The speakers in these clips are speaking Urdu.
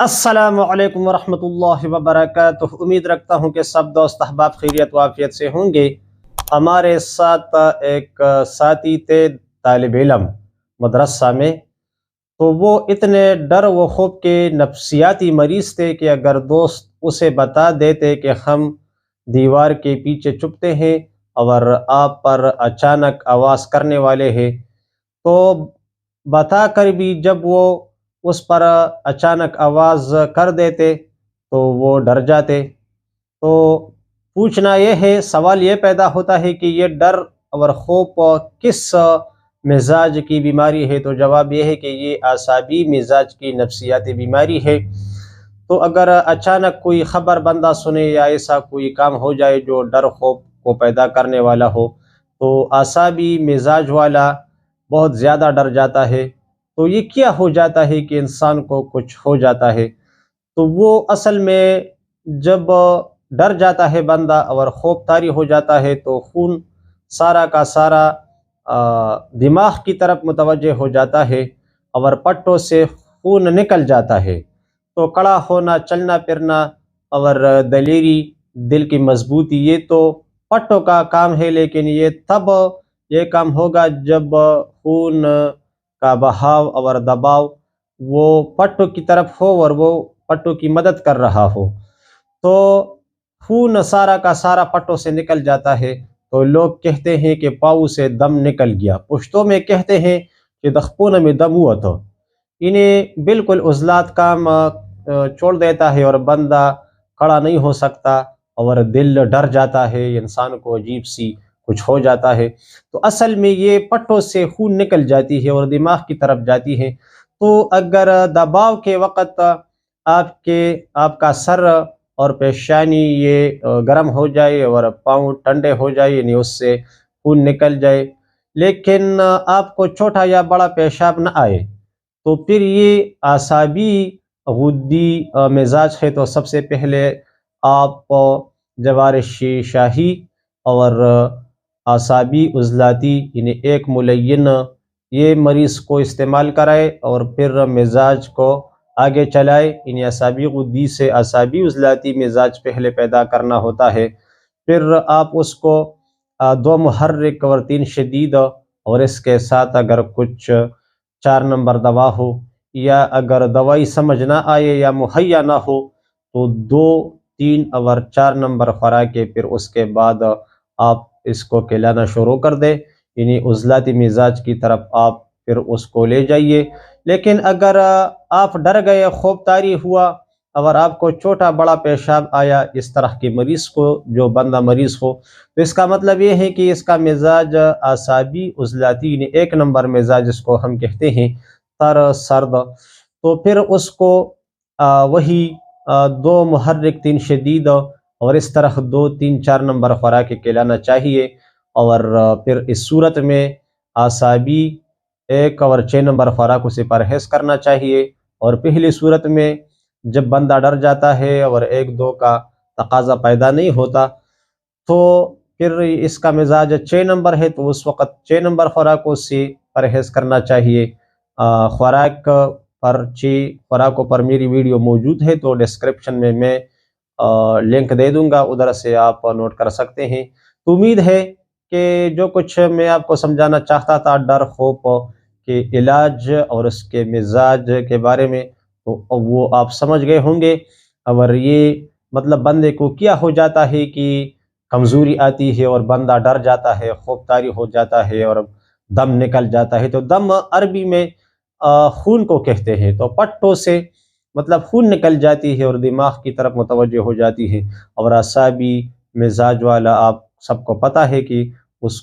السلام علیکم ورحمۃ اللہ وبرکاتہ۔ امید رکھتا ہوں کہ سب دوست احباب خیریت و عافیت سے ہوں گے۔ ہمارے ساتھ ایک ساتھی تھے، طالب علم مدرسہ میں، تو وہ اتنے ڈر و خوف کے نفسیاتی مریض تھے کہ اگر دوست اسے بتا دیتے کہ ہم دیوار کے پیچھے چھپتے ہیں اور آپ پر اچانک آواز کرنے والے ہیں، تو بتا کر بھی جب وہ اس پر اچانک آواز کر دیتے تو وہ ڈر جاتے۔ تو پوچھنا یہ ہے، سوال یہ پیدا ہوتا ہے کہ یہ ڈر اور خوف کس مزاج کی بیماری ہے؟ تو جواب یہ ہے کہ یہ اعصابی مزاج کی نفسیاتی بیماری ہے۔ تو اگر اچانک کوئی خبر بندہ سنے یا ایسا کوئی کام ہو جائے جو ڈر خوف کو پیدا کرنے والا ہو، تو اعصابی مزاج والا بہت زیادہ ڈر جاتا ہے۔ تو یہ کیا ہو جاتا ہے کہ انسان کو کچھ ہو جاتا ہے؟ تو وہ اصل میں جب ڈر جاتا ہے بندہ اور خوف طاری ہو جاتا ہے تو خون سارا کا سارا دماغ کی طرف متوجہ ہو جاتا ہے اور پٹوں سے خون نکل جاتا ہے۔ تو کھڑا ہونا، چلنا پھرنا اور دلیری، دل کی مضبوطی، یہ تو پٹوں کا کام ہے، لیکن یہ تب یہ کام ہوگا جب خون کا بہاؤ اور دباؤ وہ پٹوں کی طرف ہو اور وہ پٹوں کی مدد کر رہا ہو۔ تو خون سارا کا سارا پٹوں سے نکل جاتا ہے تو لوگ کہتے ہیں کہ پاؤں سے دم نکل گیا۔ پشتوں میں کہتے ہیں کہ دخپون میں دم ہوا تو انہیں بالکل عضلات کام چھوڑ دیتا ہے اور بندہ کھڑا نہیں ہو سکتا اور دل ڈر جاتا ہے، انسان کو عجیب سی کچھ ہو جاتا ہے۔ تو اصل میں یہ پٹوں سے خون نکل جاتی ہے اور دماغ کی طرف جاتی ہے۔ تو اگر دباؤ کے وقت آپ کا سر اور پیشانی یہ گرم ہو جائے اور پاؤں ٹھنڈے ہو جائے، یعنی اس سے خون نکل جائے، لیکن آپ کو چھوٹا یا بڑا پیشاب نہ آئے، تو پھر یہ اعصابی غدی مزاج ہے۔ تو سب سے پہلے آپ جوارشی شاہی اور اعصابی عضلاتی یعنی ایک ملین یہ مریض کو استعمال کرائے اور پھر مزاج کو آگے چلائے۔ یعنی اعصابی غدی سے اعصابی عضلاتی مزاج پہلے پیدا کرنا ہوتا ہے، پھر آپ اس کو 2 محرک اور 3 شدید، اور اس کے ساتھ اگر کچھ 4 نمبر دوا ہو، یا اگر دوائی سمجھ نہ آئے یا مہیا نہ ہو تو 2، 3 اور 4 نمبر خوراکیں، پھر اس کے بعد آپ اس کو کھلانا شروع کر دیں، یعنی عضلاتی مزاج کی طرف آپ پھر اس کو لے جائیے۔ لیکن اگر آپ ڈر گئے، خوف طاری ہوا اور آپ کو چھوٹا بڑا پیشاب آیا، اس طرح کے مریض کو، جو بندہ مریض ہو، تو اس کا مطلب یہ ہے کہ اس کا مزاج اعصابی عضلاتی یعنی 1 نمبر مزاج جس کو ہم کہتے ہیں تر سرد، تو پھر اس کو وہی 2 محرک 3 شدید اور اس طرح 2، 3، 4 نمبر خوراک کھلانا چاہیے۔ اور پھر اس صورت میں اعصابی 1 اور 6 نمبر خوراک سے پرہیز کرنا چاہیے۔ اور پہلی صورت میں جب بندہ ڈر جاتا ہے اور 1، 2 کا تقاضا پیدا نہیں ہوتا، تو پھر اس کا مزاج 6 نمبر ہے، تو اس وقت 6 نمبر خوراکوں سے پرہیز کرنا چاہیے۔ خوراک پر 6 خوراکوں پر میری ویڈیو موجود ہے، تو ڈسکرپشن میں لنک دے دوں گا، ادھر سے آپ نوٹ کر سکتے ہیں۔ تو امید ہے کہ جو کچھ میں آپ کو سمجھانا چاہتا تھا ڈر خوف کے علاج اور اس کے مزاج کے بارے میں، تو وہ آپ سمجھ گئے ہوں گے۔ اور یہ مطلب بندے کو کیا ہو جاتا ہے کہ کمزوری آتی ہے اور بندہ ڈر جاتا ہے، خوف طاری ہو جاتا ہے اور دم نکل جاتا ہے۔ تو دم عربی میں خون کو کہتے ہیں۔ تو پٹوں سے مطلب خون نکل جاتی ہے اور دماغ کی طرف متوجہ ہو جاتی ہے، اور اعصابی مزاج والا آپ سب کو پتہ ہے کہ اس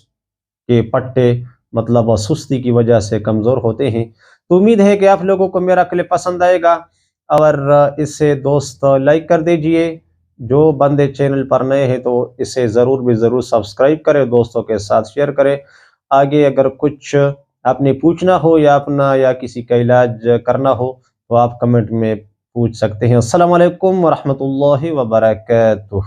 کے پٹے مطلب سستی کی وجہ سے کمزور ہوتے ہیں۔ تو امید ہے کہ آپ لوگوں کو میرا کلپ پسند آئے گا، اور اسے دوست لائک کر دیجئے۔ جو بندے چینل پر نئے ہیں تو اسے ضرور سبسکرائب کریں، دوستوں کے ساتھ شیئر کریں۔ آگے اگر کچھ آپ نے پوچھنا ہو یا اپنا یا کسی کا علاج کرنا ہو تو آپ کمنٹ میں پوچھ سکتے ہیں۔ السلام علیکم ورحمۃ اللہ وبرکاتہ۔